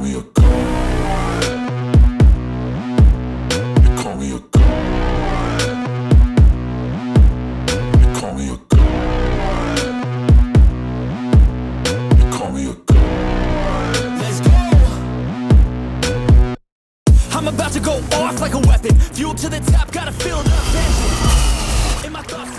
me a god. They call me a god. They call me a god. They call me a god. Let's go. I'm about to go off like a weapon. Fuel to the top, gotta feel the vengeance. In my thoughts,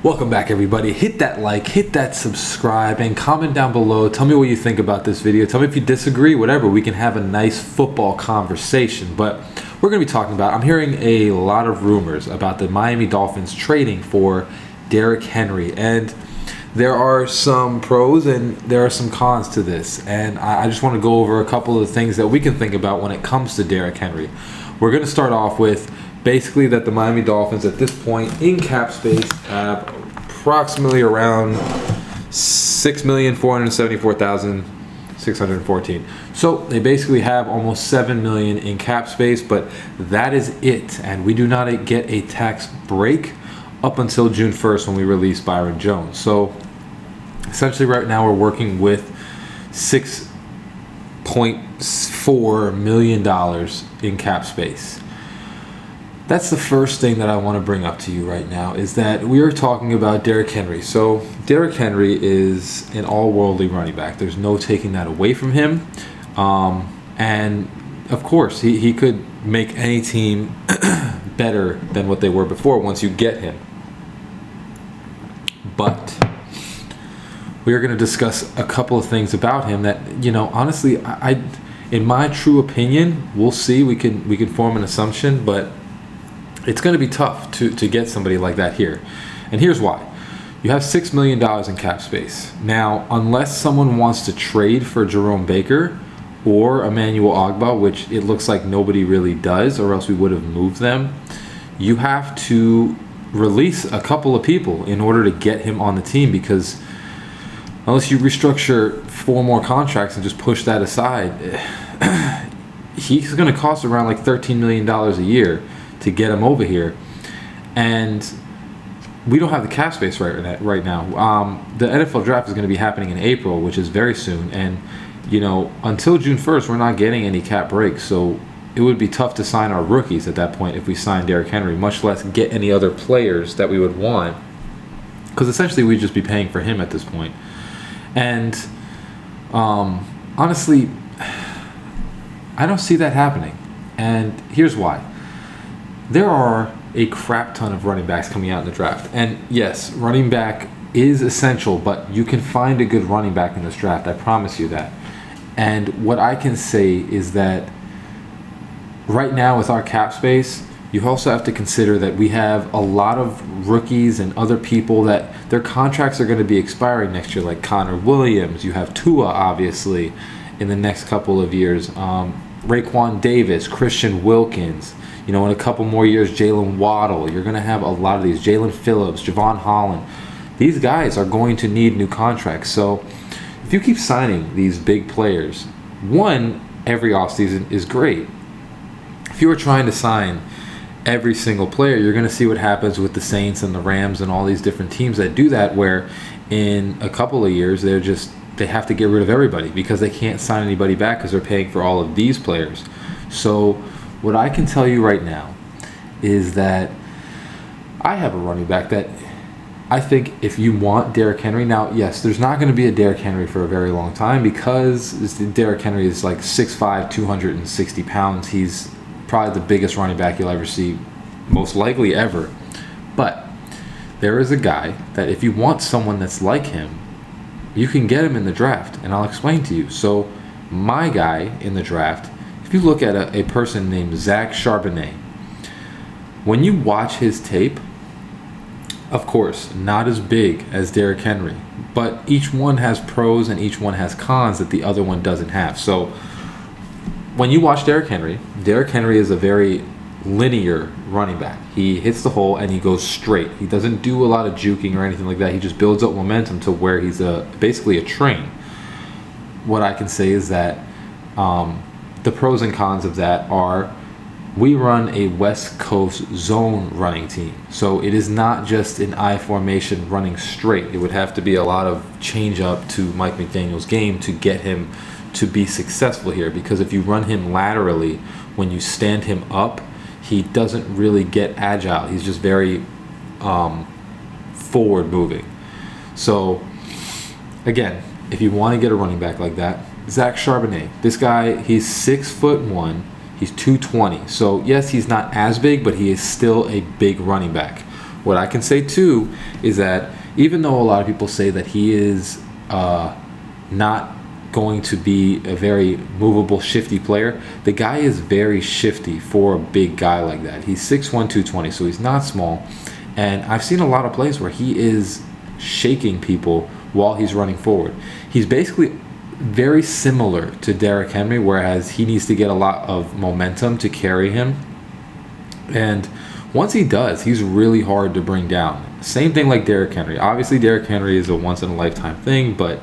Welcome back, everybody. Hit that like, hit that subscribe, and comment down below. Tell me what you think about this video. Tell me if you disagree, whatever. We can have a nice football conversation. But we're going to be talking about, I'm hearing a lot of rumors about the Miami Dolphins trading for Derrick Henry. And there are some pros and there are some cons to this. And I just want to go over a couple of things that we can think about when it comes to Derrick Henry. We're going to start off with basically that the Miami Dolphins at this point in cap space have approximately around 6,474,614. So they basically have almost 7 million in cap space, but that is it. And we do not get a tax break up until June 1st when we release Byron Jones. So essentially right now we're working with $6.4 million in cap space. That's the first thing that I want to bring up to you right now, is that we are talking about Derrick Henry. So Derrick Henry is an all-worldly running back. There's no taking that away from him. And of course, he could make any team better than what they were before once you get him. But we are going to discuss a couple of things about him that, you know, honestly, I in my true opinion, we'll see. We can form an assumption, but it's going to be tough to get somebody like that here. And here's why. You have $6 million in cap space. Now, unless someone wants to trade for Jerome Baker or Emmanuel Ogbah, which it looks like nobody really does, or else we would have moved them, you have to release a couple of people in order to get him on the team, because unless you restructure 4 more contracts and just push that aside, he's going to cost around like $13 million a year to get him over here, and we don't have the cap space right now. The NFL draft is going to be happening in April, which is very soon, and you know, until June 1st we're not getting any cap breaks, so it would be tough to sign our rookies at that point if we sign Derrick Henry, much less get any other players that we would want, because essentially we'd just be paying for him at this point. And honestly, I don't see that happening, and here's why. There are a crap ton of running backs coming out in the draft. And yes, running back is essential, but you can find a good running back in this draft. I promise you that. And what I can say is that right now with our cap space, you also have to consider that we have a lot of rookies and other people that their contracts are going to be expiring next year, like Connor Williams. You have Tua, obviously, in the next couple of years. Raekwon Davis, Christian Wilkins. You know, in a couple more years, Jalen Waddle. You're going to have a lot of these. Jalen Phillips, Javon Holland. These guys are going to need new contracts. So if you keep signing these big players, one, every offseason is great. If you were trying to sign every single player, you're going to see what happens with the Saints and the Rams and all these different teams that do that, where in a couple of years, they have to get rid of everybody because they can't sign anybody back because they're paying for all of these players. So what I can tell you right now is that I have a running back that I think if you want Derrick Henry, now, yes, there's not going to be a Derrick Henry for a very long time because Derrick Henry is like 6'5", 260 pounds. He's probably the biggest running back you'll ever see, most likely ever. But there is a guy that if you want someone that's like him, you can get him in the draft, and I'll explain to you. So my guy in the draft, if you look at a person named Zach Charbonnet, when you watch his tape, of course, not as big as Derrick Henry, but each one has pros and each one has cons that the other one doesn't have. So when you watch Derrick Henry is a very linear running back. He hits the hole and he goes straight. He doesn't do a lot of juking or anything like that. He just builds up momentum to where he's basically a train. What I can say is that the pros and cons of that are we run a West Coast zone running team. So it is not just an I formation running straight. It would have to be a lot of change up to Mike McDaniel's game to get him to be successful here, because if you run him laterally, when you stand him up, he doesn't really get agile. He's just very forward moving. So again, if you want to get a running back like that, Zach Charbonnet. This guy, he's 6'1", he's 220. So yes, he's not as big, but he is still a big running back. What I can say too is that even though a lot of people say that he is not going to be a very movable, shifty player, the guy is very shifty for a big guy like that. He's 6'1", 220, so he's not small. And I've seen a lot of plays where he is shaking people while he's running forward. He's basically very similar to Derrick Henry, whereas he needs to get a lot of momentum to carry him. And once he does, he's really hard to bring down. Same thing like Derrick Henry. Obviously, Derrick Henry is a once-in-a-lifetime thing, but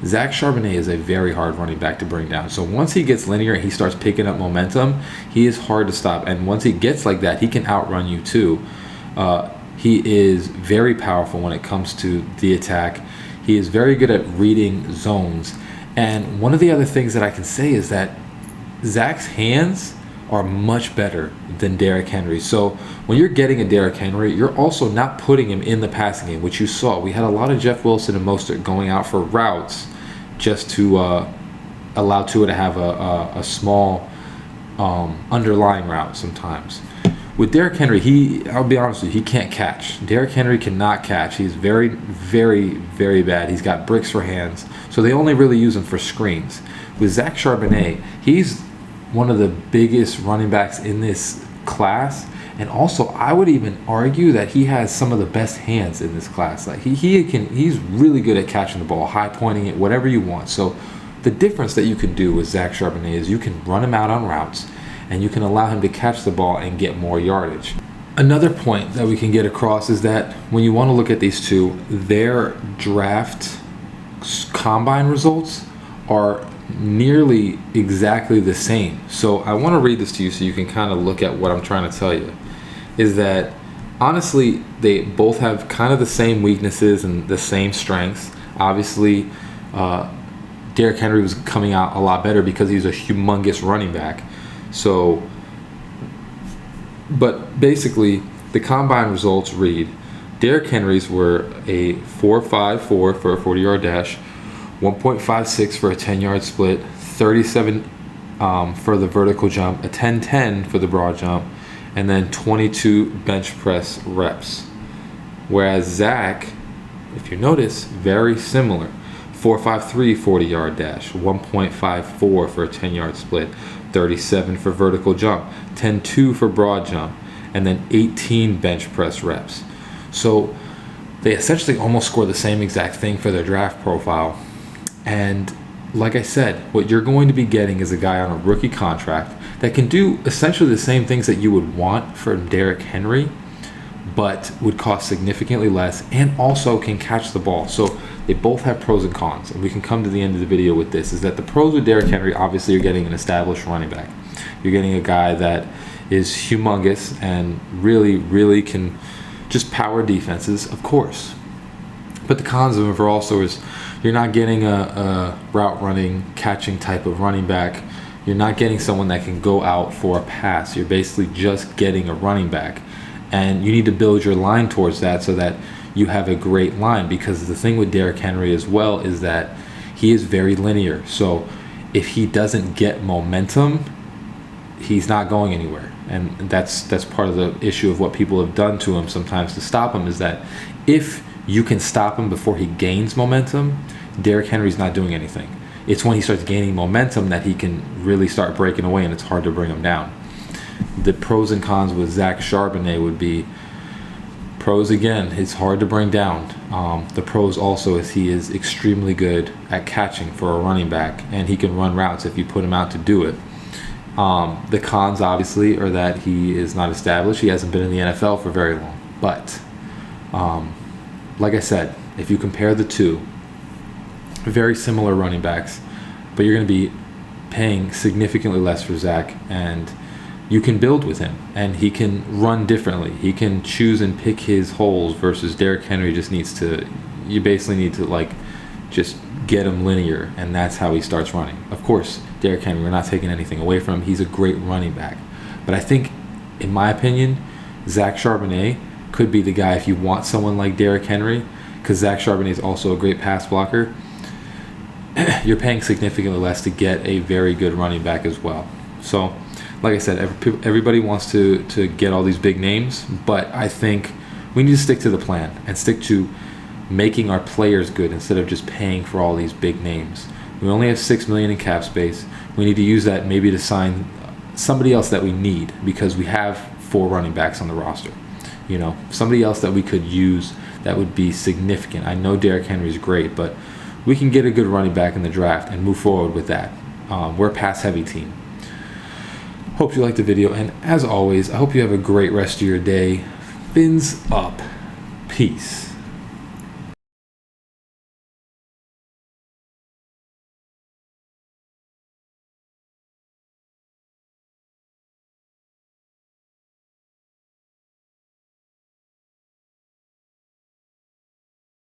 Zach Charbonnet is a very hard running back to bring down. So once he gets linear and he starts picking up momentum, he is hard to stop. And once he gets like that, he can outrun you too. He is very powerful when it comes to the attack. He is very good at reading zones. And one of the other things that I can say is that Zach's hands are much better than Derrick Henry. So when you're getting a Derrick Henry, you're also not putting him in the passing game, which you saw. We had a lot of Jeff Wilson and Mostert going out for routes just to allow Tua to have a small underlying route sometimes. With Derrick Henry, I'll be honest with you, he can't catch. Derrick Henry cannot catch. He's very, very, very bad. He's got bricks for hands. So they only really use him for screens. With Zach Charbonnet, he's one of the biggest running backs in this class. And also, I would even argue that he has some of the best hands in this class. Like he's really good at catching the ball, high pointing it, whatever you want. So the difference that you can do with Zach Charbonnet is you can run him out on routes, and you can allow him to catch the ball and get more yardage. Another point that we can get across is that when you want to look at these two, their draft combine results are nearly exactly the same. So I want to read this to you so you can kind of look at what I'm trying to tell you. Is that honestly, they both have kind of the same weaknesses and the same strengths. Obviously, Derrick Henry was coming out a lot better because he's a humongous running back. So, but basically, the combine results read, Derrick Henry's were a 4.54 for a 40-yard dash, 1.56 for a 10-yard split, 37 for the vertical jump, a 10-10 for the broad jump, and then 22 bench press reps. Whereas Zach, if you notice, very similar. 4.53 40-yard dash, 1.54 for a 10-yard split, 37 for vertical jump, 10-2 for broad jump, and then 18 bench press reps. So they essentially almost score the same exact thing for their draft profile. And like I said, what you're going to be getting is a guy on a rookie contract that can do essentially the same things that you would want from Derrick Henry, but would cost significantly less and also can catch the ball. So they both have pros and cons, and we can come to the end of the video with this, is that the pros with Derrick Henry, obviously you're getting an established running back. You're getting a guy that is humongous and really, really can just power defenses, of course. But the cons of him are also is you're not getting a route running, catching type of running back. You're not getting someone that can go out for a pass. You're basically just getting a running back. And you need to build your line towards that so that you have a great line, because the thing with Derrick Henry as well is that he is very linear. So if he doesn't get momentum, he's not going anywhere. And that's part of the issue of what people have done to him sometimes to stop him, is that if you can stop him before he gains momentum, Derrick Henry's not doing anything. It's when he starts gaining momentum that he can really start breaking away, and it's hard to bring him down. The pros and cons with Zach Charbonnet would be, pros again, it's hard to bring down. The pros also is he is extremely good at catching for a running back, and he can run routes if you put him out to do it. The cons obviously are that he is not established. He hasn't been in the NFL for very long. But like I said, if you compare the two, very similar running backs, but you're going to be paying significantly less for Zach, and you can build with him, and he can run differently. He can choose and pick his holes versus Derrick Henry just needs to, you basically need to like just get him linear, and that's how he starts running. Of course, Derrick Henry, we're not taking anything away from him. He's a great running back. But I think, in my opinion, Zach Charbonnet could be the guy if you want someone like Derrick Henry, because Zach Charbonnet is also a great pass blocker. You're paying significantly less to get a very good running back as well. So, like I said, everybody wants to get all these big names, but I think we need to stick to the plan and stick to making our players good instead of just paying for all these big names. We only have $6 million in cap space. We need to use that maybe to sign somebody else that we need, because we have 4 running backs on the roster. You know, somebody else that we could use that would be significant. I know Derrick Henry is great, but we can get a good running back in the draft and move forward with that. We're a pass-heavy team. Hope you liked the video, and as always, I hope you have a great rest of your day. Fins up. Peace.